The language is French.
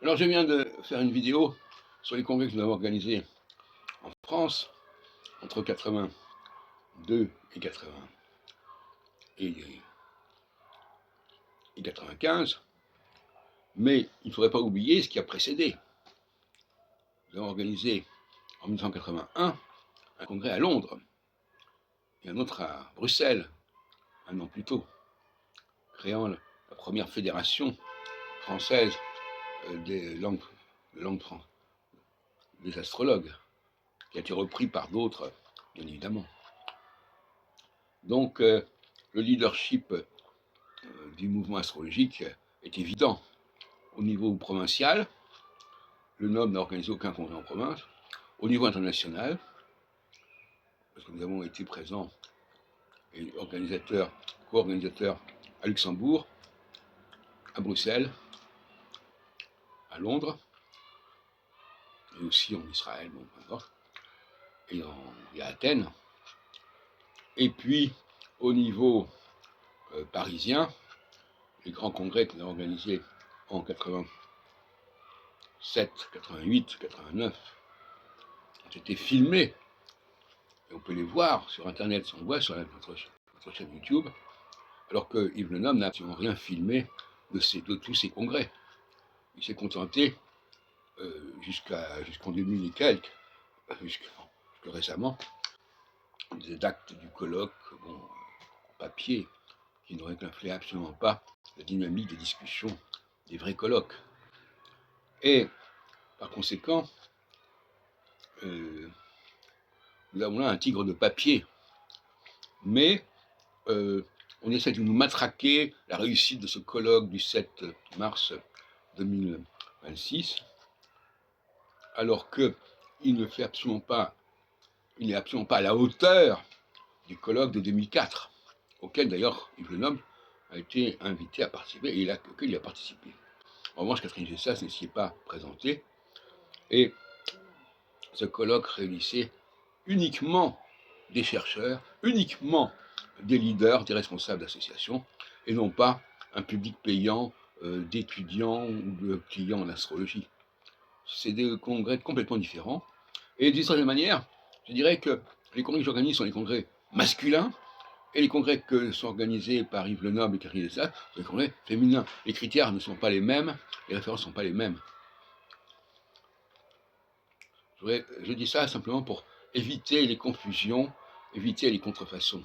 Alors je viens de faire une vidéo sur les congrès que nous avons organisés en France entre 82 et 80 et 95, mais il ne faudrait pas oublier ce qui a précédé. Nous avons organisé en 1981 un congrès à Londres et un autre à Bruxelles, un an plus tôt, créant la première fédération française des des astrologues, qui a été repris par d'autres, bien évidemment. Donc, le leadership du mouvement astrologique est évident. Au niveau provincial, le NOB n'a organisé aucun congrès en province. Au niveau international, parce que nous avons été présents et co-organisateurs à Luxembourg, à Bruxelles, à Londres, et aussi en Israël, bon, peu importe, et à Athènes. Et puis, au niveau parisien, les grands congrès que nous avons organisés en 87, 88, 89 ont été filmés, et on peut les voir sur Internet, on voit sur notre chaîne YouTube, alors que Yves Le Noble n'a absolument rien filmé de tous ces congrès. Il s'est contenté, jusqu'en 2000 et quelques, jusque récemment, des actes du colloque, bon, en papier, qui ne reflétaient absolument pas la dynamique des discussions des vrais colloques. Et par conséquent, nous avons là un tigre de papier, mais on essaie de nous matraquer la réussite de ce colloque du 7 mars 2026, alors qu'il ne fait absolument pas, il n'est absolument pas à la hauteur du colloque de 2004, auquel d'ailleurs Yves Le Noble a été invité à participer, et auquel il a participé. En revanche, Catherine Gessas ne s'y est pas présentée, et ce colloque réunissait uniquement des chercheurs, uniquement des leaders, des responsables d'associations, et non pas un public payant d'étudiants ou de clients en astrologie. C'est des congrès complètement différents. Et d'une certaine manière, je dirais que les congrès que j'organise sont les congrès masculins, et les congrès que sont organisés par Yves Le Noble et Catherine Gessas sont les congrès féminins. Les critères ne sont pas les mêmes, les références ne sont pas les mêmes. Je dis ça simplement pour éviter les confusions, éviter les contrefaçons.